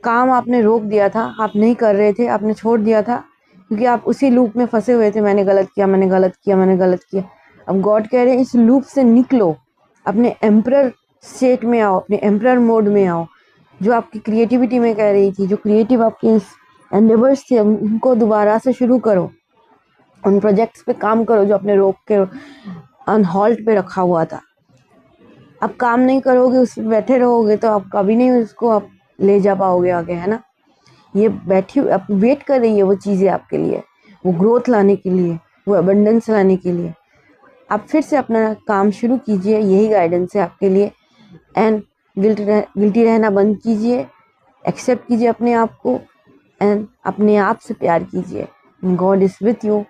काम आपने रोक दिया था, आप नहीं कर रहे थे, आपने छोड़ दिया था क्योंकि आप उसी लूप में फंसे हुए थे। मैंने गलत किया, मैंने गलत किया, मैंने गलत किया। अब गॉड कह रहे हैं इस लूप से निकलो, अपने एम्परर स्टेट में आओ, अपने एम्परर मोड में आओ। जो आपकी क्रिएटिविटी में कह रही थी, जो क्रिएटिव आपके एंडेवर्स थे, उनको दोबारा से शुरू करो। उन प्रोजेक्ट्स पे काम करो जो आपने रोक के ऑन हॉल्ट पे रखा हुआ था। अब काम नहीं करोगे, उस पर बैठे रहोगे तो आप कभी नहीं उसको आप ले जा पाओगे आगे, है ना। ये बैठी आप वेट कर रही है वो चीज़ें आपके लिए, वो ग्रोथ लाने के लिए, वो अबंडेंस लाने के लिए। आप फिर से अपना काम शुरू कीजिए, यही गाइडेंस है आपके लिए। एंड गिल्टी रहना बंद कीजिए, एक्सेप्ट कीजिए अपने आप को एंड अपने आप से प्यार कीजिए। God is with you,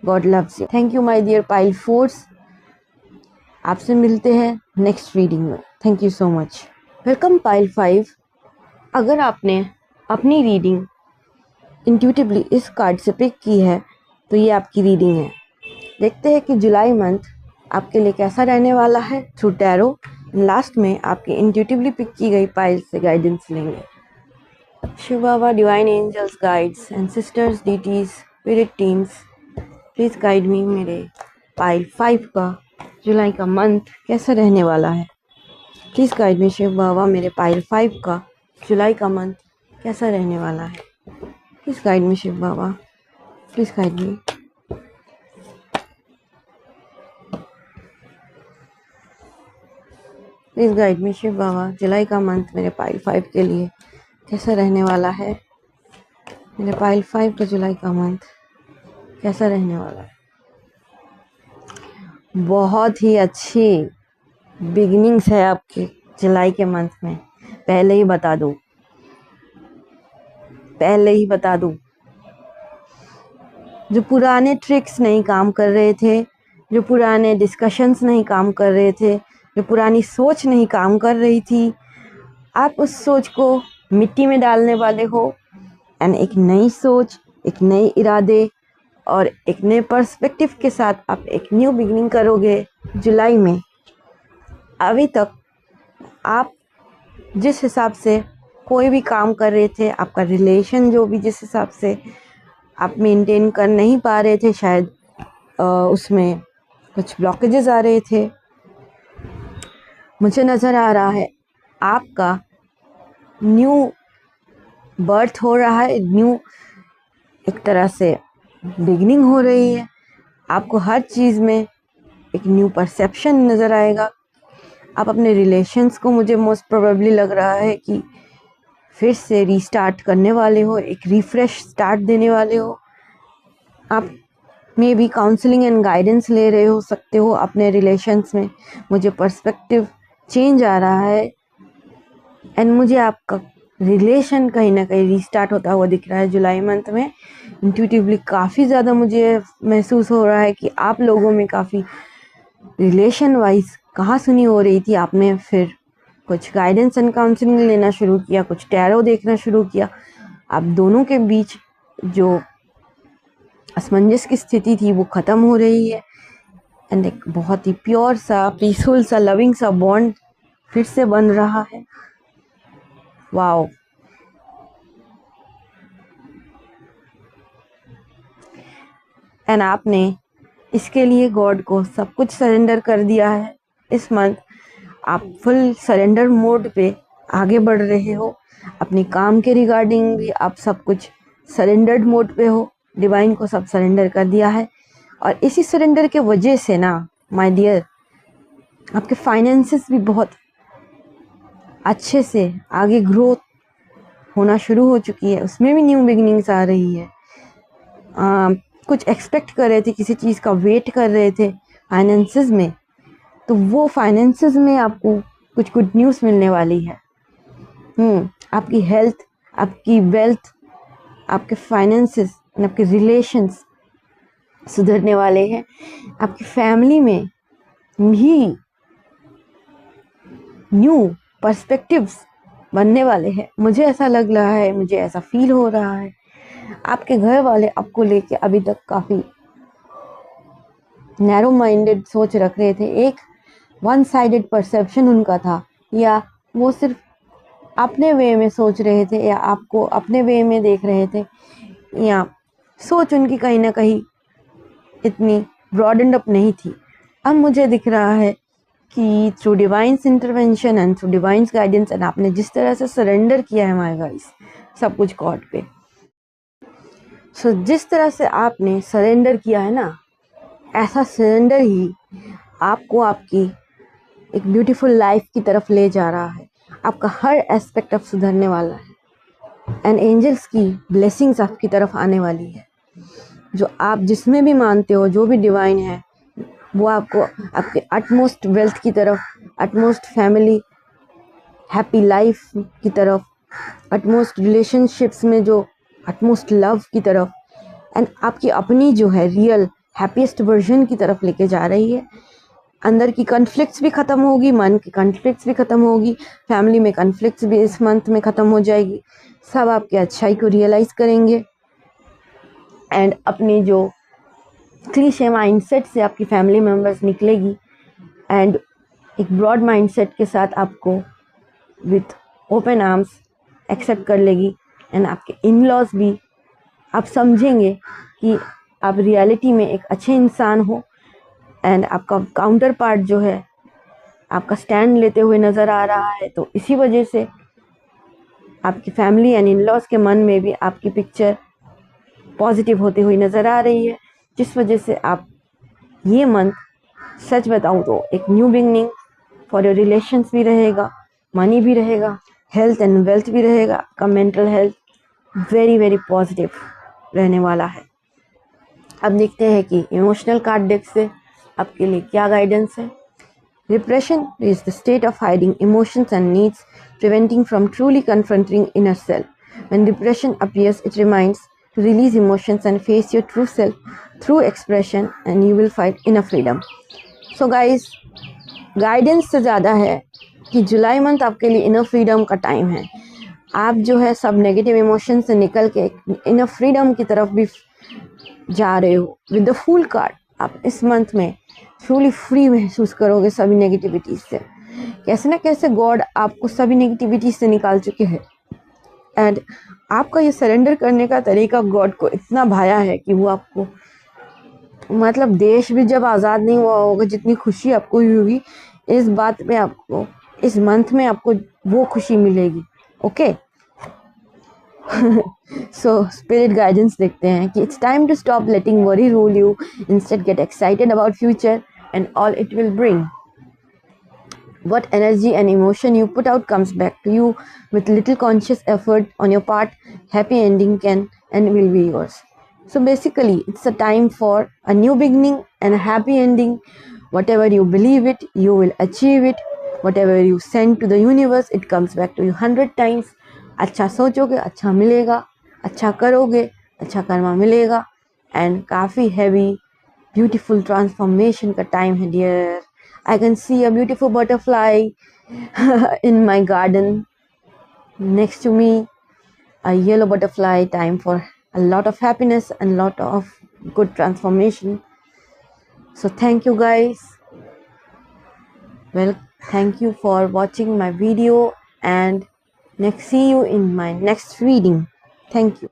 God loves you. Thank you my dear pile fours. आपसे मिलते हैं नेक्स्ट रीडिंग में। Thank you so much. Welcome pile 5। अगर आपने अपनी रीडिंग इंट्यूटिवली इस कार्ड से पिक की है तो ये आपकी रीडिंग है। देखते हैं कि जुलाई मंथ आपके लिए कैसा रहने वाला है थ्रू टैरो। लास्ट में आपकी इंट्यूटिवली पिक की गई पाइल से गाइडेंस लेंगे। Shiv Baba, divine angels, guides and sisters, deities, spirit teams, please guide me. मेरे पाइल 5 का जुलाई का मंथ कैसा रहने वाला है? प्लीज़ गाइड मी शिव बाबा, मेरे पाइल 5 का जुलाई का मंथ कैसा रहने वाला है? Please guide me Shiv Baba, please guide me. Please guide me Shiv Baba, जुलाई का मंथ मेरे पाइल 5 के लिए कैसा रहने वाला है? मेरे पाइल 5 का जुलाई का मंथ कैसा रहने वाला है? बहुत ही अच्छी बिगिनिंग्स है आपके जुलाई के मंथ में। पहले ही बता दूँ, जो पुराने ट्रिक्स नहीं काम कर रहे थे, जो पुराने डिस्कशंस नहीं काम कर रहे थे, जो पुरानी सोच नहीं काम कर रही थी, आप उस सोच को मिट्टी में डालने वाले हो एंड एक नई सोच, एक नए इरादे और एक नए पर्सपेक्टिव के साथ आप एक न्यू बिगिनिंग करोगे जुलाई में। अभी तक आप जिस हिसाब से कोई भी काम कर रहे थे, आपका रिलेशन जो भी जिस हिसाब से आप मेंटेन कर नहीं पा रहे थे, शायद उसमें कुछ ब्लॉकेजेस आ रहे थे। मुझे नज़र आ रहा है आपका न्यू बर्थ हो रहा है, न्यू एक तरह से बिगनिंग हो रही है। आपको हर चीज़ में एक न्यू परसेप्शन नज़र आएगा। आप अपने रिलेशंस को, मुझे मोस्ट प्रोबेबली लग रहा है कि फिर से रीस्टार्ट करने वाले हो, एक रिफ्रेश स्टार्ट देने वाले हो। आप may be counselling and guidance ले रहे हो सकते हो अपने रिलेशंस में। मुझे पर्सपेक्टिव चेंज आ रहा है एंड मुझे आपका रिलेशन कहीं ना कहीं रीस्टार्ट होता हुआ दिख रहा है जुलाई मंथ में। इंट्यूटिवली काफ़ी ज़्यादा मुझे महसूस हो रहा है कि आप लोगों में काफ़ी रिलेशन वाइज कहाँ सुनी हो रही थी, आपने फिर कुछ गाइडेंस एंड काउंसलिंग लेना शुरू किया, कुछ टैरो देखना शुरू किया। आप दोनों के बीच जो असमंजस की स्थिति थी वो ख़त्म हो रही है एंड एक बहुत ही प्योर सा, पीसफुल सा, लविंग सा बॉन्ड फिर से बन रहा है। वाओ, एंड आपने इसके लिए गॉड को सब कुछ सरेंडर कर दिया है। इस मंथ आप फुल सरेंडर मोड पे आगे बढ़ रहे हो। अपने काम के रिगार्डिंग भी आप सब कुछ सरेंडर्ड मोड पे हो, डिवाइन को सब सरेंडर कर दिया है। और इसी सरेंडर के वजह से ना माय डियर, आपके फाइनेंसेस भी बहुत अच्छे से आगे ग्रोथ होना शुरू हो चुकी है, उसमें भी न्यू बिगिनिंग्स आ रही है। कुछ एक्सपेक्ट कर रहे थे, किसी चीज़ का वेट कर रहे थे फाइनेंसेस में, तो वो फाइनेंसेस में आपको कुछ गुड न्यूज़ मिलने वाली है। आपकी हेल्थ, आपकी वेल्थ, आपके फाइनेंसेस, आपके रिलेशंस सुधरने वाले हैं। आपकी फैमिली में भी न्यू पर्सपेक्टिव्स बनने वाले हैं। मुझे ऐसा लग रहा है, मुझे ऐसा फील हो रहा है। आपके घर वाले आपको लेके अभी तक काफ़ी नैरो माइंडेड सोच रख रहे थे, एक वन साइडेड परसेप्शन उनका था, या वो सिर्फ अपने वे में सोच रहे थे, या आपको अपने वे में देख रहे थे, या सोच उनकी कहीं ना कहीं इतनी ब्रॉडेंड अप नहीं थी। अब मुझे दिख रहा है कि through divine's intervention and through divine's guidance and आपने जिस तरह से सरेंडर किया है माय गाइस सब कुछ गॉड पे, सो जिस तरह से आपने सरेंडर किया है ना, ऐसा सरेंडर ही आपको आपकी एक ब्यूटीफुल लाइफ की तरफ ले जा रहा है। आपका हर एस्पेक्ट अब सुधरने वाला है एंड एंजल्स की ब्लेसिंग्स आपकी तरफ आने वाली है। जो आप जिसमें भी मानते हो, जो भी डिवाइन है, वो आपको आपके अटमोस्ट वेल्थ की तरफ, अटमोस्ट फैमिली हैप्पी लाइफ की तरफ, अटमोस्ट रिलेशनशिप्स में जो अटमोस्ट लव की तरफ एंड आपकी अपनी जो है रियल हैप्पीएस्ट वर्जन की तरफ लेके जा रही है। अंदर की कन्फ्लिक्ट्स भी ख़त्म होगी, मन की कन्फ्लिक्ट्स भी ख़त्म होगी, फैमिली में कन्फ्लिक्ट्स भी इस मंथ में ख़त्म हो जाएगी। सब आपके अच्छाई को रियलाइज़ करेंगे एंड अपनी जो क्लीशे माइंडसेट से आपकी फैमिली मेम्बर्स निकलेगी एंड एक ब्रॉड माइंडसेट के साथ आपको विथ ओपन आर्म्स एक्सेप्ट कर लेगी एंड आपके इन लॉज भी आप समझेंगे कि आप रियलिटी में एक अच्छे इंसान हो एंड आपका काउंटर पार्ट जो है आपका स्टैंड लेते हुए नज़र आ रहा है। तो इसी वजह से आपकी फैमिली एंड इन लॉज के मन में भी आपकी पिक्चर पॉजिटिव होती हुई नज़र आ रही है, जिस वजह से आप ये मंथ सच बताऊँ तो एक new beginning for your relations भी रहेगा, मनी भी रहेगा, हेल्थ एंड वेल्थ भी रहेगा। आपका mental health very very positive रहने वाला है। अब देखते हैं कि इमोशनल कार्ड डेक से आपके लिए क्या गाइडेंस है। Repression is the state of hiding emotions and needs, preventing from truly confronting inner self. When depression appears, it reminds to release emotions and face your true self through expression, and you will find inner freedom. So guys, guidance से ज़्यादा है कि जुलाई month आपके लिए inner freedom का time है। आप जो है सब नेगेटिव इमोशन से निकल के इनर फ्रीडम की तरफ भी जा रहे हो। विद द फूल कार्ड आप इस मंथ में ट्रूली फ्री महसूस करोगे सभी नेगेटिविटीज से। कैसे ना कैसे गॉड आपको सभी नेगेटिविटीज से निकाल चुके हैं एंड आपका ये सरेंडर करने का तरीका गॉड को इतना भाया है कि वो आपको, मतलब देश भी जब आज़ाद नहीं हुआ होगा जितनी खुशी आपको हुई होगी, इस बात पे आपको इस मंथ में आपको वो खुशी मिलेगी। ओके, सो स्पिरिट गाइडेंस देखते हैं कि it's time to stop letting worry rule you, instead get excited about future and all it will bring. what energy and emotion you put out comes back to you with little conscious effort on your part. Happy ending can and will be yours. So basically, it's a time for a new beginning and a happy ending. Whatever you believe it, you will achieve it. Whatever you send to the universe, it comes back to you 100 times. अच्छा सोचोगे अच्छा मिलेगा, अच्छा करोगे अच्छा कर्मा मिलेगा. And काफ़ी heavy beautiful transformation का टाइम है dear. I can see a beautiful butterfly in my garden next to me, a yellow butterfly. Time for a lot of happiness and lot of good transformation. So thank you guys. Well, thank you for watching my video, and next see you in my next reading. Thank you.